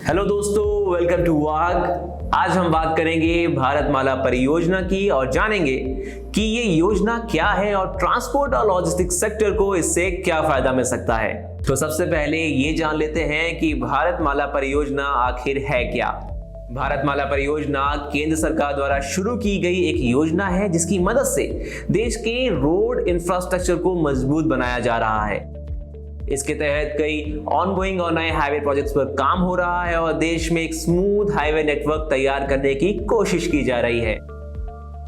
Hello दोस्तों, welcome to वाग। आज हम बात करेंगे भारतमाला परियोजना की और जानेंगे कि ये योजना क्या है और ट्रांसपोर्ट और लॉजिस्टिक्स सेक्टर को इससे क्या फायदा मिल सकता है। तो सबसे पहले ये जान लेते हैं कि भारतमाला परियोजना आखिर है क्या। भारतमाला परियोजना केंद्र सरकार द्वारा शुरू की गई एक योजना है जिसकी मदद से देश के रोड इंफ्रास्ट्रक्चर को मजबूत बनाया जा रहा है। इसके तहत कई ऑनगोइंग और नए हाईवे प्रोजेक्ट्स पर काम हो रहा है और देश में एक स्मूथ हाईवे नेटवर्क तैयार करने की कोशिश की जा रही है।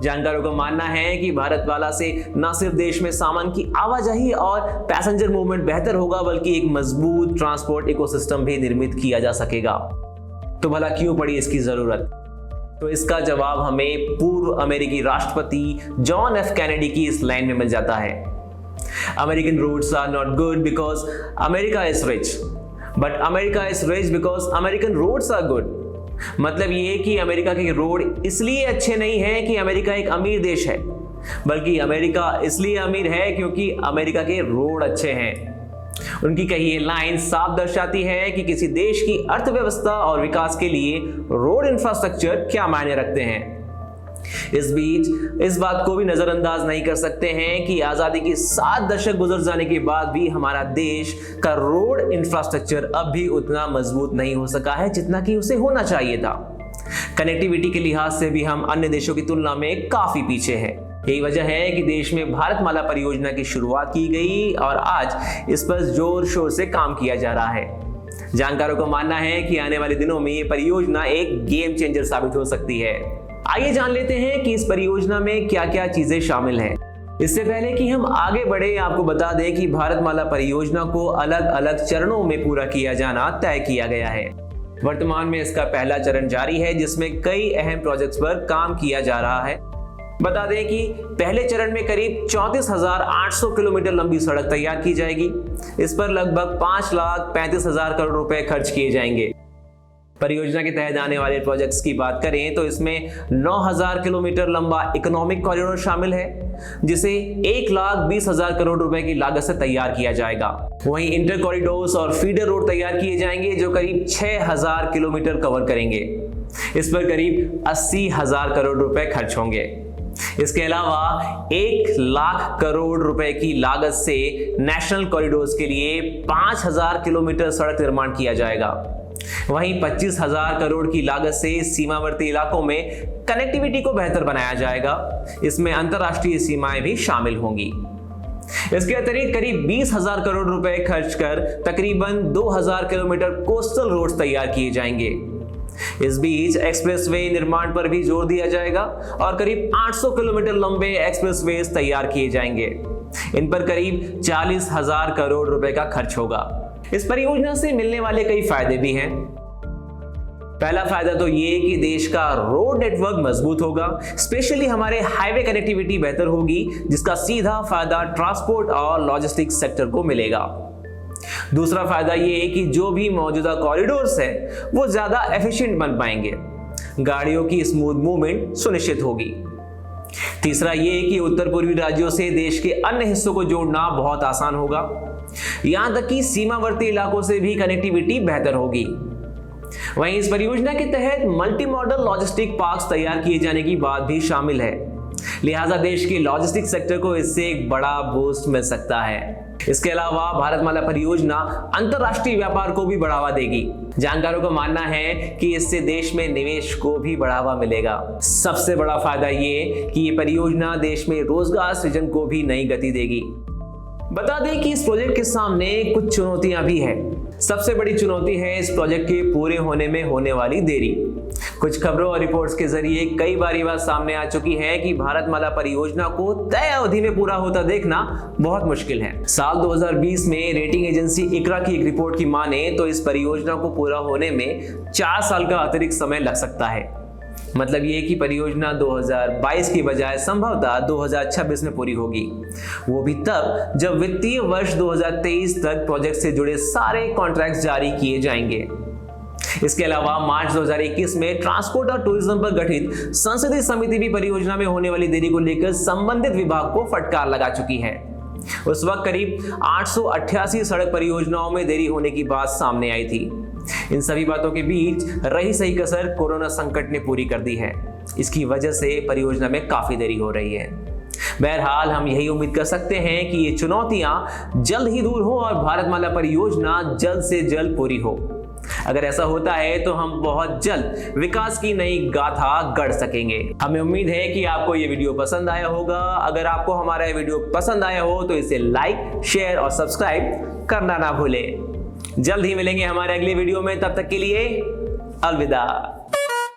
जानकारों का मानना है कि भारतमाला से न सिर्फ देश में सामान की आवाजाही और पैसेंजर मूवमेंट बेहतर होगा, बल्कि एक मजबूत ट्रांसपोर्ट इकोसिस्टम भी निर्मित किया जा सकेगा। तो भला क्यों पड़ी इसकी जरूरत? तो इसका जवाब हमें पूर्व अमेरिकी राष्ट्रपति जॉन एफ कैनेडी की इस लाइन में मिल जाता है। American roads are not good because America is rich, but America is rich because American roads are good। मतलब ये कि अमेरिका के रोड इसलिए अच्छे नहीं हैं कि अमेरिका एक अमीर देश है, बल्कि अमेरिका इसलिए अमीर है क्योंकि अमेरिका के रोड अच्छे हैं। उनकी कही ये लाइन साफ दर्शाती है कि किसी देश की अर्थव्यवस्था और विकास के लिए रोड इंफ्रास्ट्रक्चर क्या मायने रखते हैं। इस बीच इस बात को भी नजरअंदाज नहीं कर सकते हैं कि आजादी के 7 दशक गुजर जाने के बाद भी हमारा देश का रोड इंफ्रास्ट्रक्चर अब भी उतना मजबूत नहीं हो सका है जितना कि उसे होना चाहिए था। कनेक्टिविटी के लिहाज से भी हम अन्य देशों की तुलना में काफी पीछे हैं। यही वजह है कि देश में भारतमाला परियोजना की शुरुआत की गई और आज इस पर जोर शोर से काम किया जा रहा है। जानकारों का मानना है कि आने वाले दिनों में ये परियोजना एक गेम चेंजर साबित हो सकती है। आइए जान लेते हैं कि इस परियोजना में क्या क्या चीजें शामिल हैं। इससे पहले कि हम आगे बढ़े, आपको बता दें कि भारतमाला परियोजना को अलग अलग चरणों में पूरा किया जाना तय किया गया है। वर्तमान में इसका पहला चरण जारी है जिसमें कई अहम प्रोजेक्ट्स पर काम किया जा रहा है। बता दें कि पहले चरण में करीब 34,800 किलोमीटर लंबी सड़क तैयार की जाएगी। इस पर लगभग 5,35,000 करोड़ रुपए खर्च किए जाएंगे। परियोजना के तहत आने वाले प्रोजेक्ट्स की बात करें तो इसमें 9,000 किलोमीटर लंबा इकोनॉमिक कॉरिडोर शामिल है, जिसे 1,20,000 करोड़ रुपए की लागत से तैयार किया जाएगा। वहीं इंटर कॉरिडोर्स और फीडर रोड तैयार किए जाएंगे जो करीब 6,000 किलोमीटर कवर करेंगे। इस पर करीब 80,000 करोड़ रुपए खर्च होंगे। इसके अलावा 1,00,000 करोड़ रुपए की लागत से नेशनल कॉरिडोर्स के लिए 5,000 किलोमीटर सड़क निर्माण किया जाएगा। वहीं 25,000 करोड़ की लागत से सीमावर्ती इलाकों में कनेक्टिविटी को बेहतर बनाया जाएगा। इसमें अंतरराष्ट्रीय सीमाएं भी शामिल होंगी। इसके अतिरिक्त करीब 20,000 करोड़ रुपए खर्च कर तकरीबन 2,000 किलोमीटर कोस्टल रोड्स तैयार किए जाएंगे। इस बीच एक्सप्रेसवे निर्माण पर भी जोर दिया जाएगा और करीब 800 किलोमीटर लंबे एक्सप्रेसवे तैयार किए जाएंगे। इन पर करीब 40,000 करोड़ रुपए का खर्च होगा। इस परियोजना से मिलने वाले कई फायदे भी हैं। पहला फायदा तो ये कि देश का रोड नेटवर्क मजबूत होगा, स्पेशली हमारे हाईवे कनेक्टिविटी बेहतर होगी, जिसका सीधा फायदा ट्रांसपोर्ट और लॉजिस्टिक्स सेक्टर को मिलेगा। दूसरा फायदा ये है कि जो भी मौजूदा कॉरिडोर्स है वो ज्यादा एफिशिएंट बन पाएंगे, गाड़ियों की स्मूथ मूवमेंट सुनिश्चित होगी। तीसरा ये है कि उत्तर पूर्वी राज्यों से देश के अन्य हिस्सों को जोड़ना बहुत आसान होगा। यहां तक कि सीमावर्ती इलाकों से भी कनेक्टिविटी बेहतर होगी। वहीं इस परियोजना के तहत मल्टी मॉडल लॉजिस्टिक पार्क्स तैयार किए जाने की बात भी शामिल है, लिहाजा देश के लॉजिस्टिक सेक्टर को इससे एक बड़ा बूस्ट मिल सकता है। इसके अलावा भारतमाला परियोजना अंतरराष्ट्रीय व्यापार को भी बढ़ावा देगी। जानकारों का मानना है कि इससे देश में निवेश को भी बढ़ावा मिलेगा। सबसे बड़ा फायदा ये कि ये परियोजना देश में रोजगार सृजन को भी नई गति देगी। बता दें कि इस प्रोजेक्ट के सामने कुछ चुनौतियां भी हैं। सबसे बड़ी चुनौती है इस प्रोजेक्ट के पूरे होने में होने वाली देरी। कुछ खबरों और रिपोर्ट्स के जरिए कई बार ये बात सामने आ चुकी है कि भारतमाला परियोजना को तय अवधि में पूरा होता देखना बहुत मुश्किल है। साल 2020 में रेटिंग एजेंसी इक्रा की एक रिपोर्ट की माने तो इस परियोजना को पूरा होने में 4 साल का अतिरिक्त समय लग सकता है। मतलब ये कि परियोजना 2022 की बजाय संभवतः 2026 में पूरी होगी, वो भी तब जब वित्तीय वर्ष 2023 तक प्रोजेक्ट से जुड़े सारे कॉन्ट्रैक्ट्स जारी किए जाएंगे। इसके अलावा मार्च 2021 में ट्रांसपोर्ट और टूरिज्म पर गठित संसदीय समिति भी परियोजना में होने वाली देरी को लेकर संबंधित विभाग को फटकार लगा चुकी है। उस वक्त करीब 888 सड़क परियोजनाओं में देरी होने की बात सामने आई थी। इन सभी बातों के बीच रही सही कसर कोरोना संकट ने पूरी कर दी है। इसकी वजह से परियोजना में काफी देरी हो रही है। बहरहाल हम यही उम्मीद कर सकते हैं कि ये चुनौतियां जल्द ही दूर हो और भारतमाला परियोजना जल्द से जल्द पूरी हो। अगर ऐसा होता है तो हम बहुत जल्द विकास की नई गाथा गढ़ सकेंगे। हमें उम्मीद है कि आपको ये वीडियो पसंद आया होगा। अगर आपको हमारा ये वीडियो पसंद आया हो तो इसे लाइक, शेयर और सब्सक्राइब करना ना भूलें। जल्द ही मिलेंगे हमारे अगले वीडियो में, तब तक के लिए अलविदा।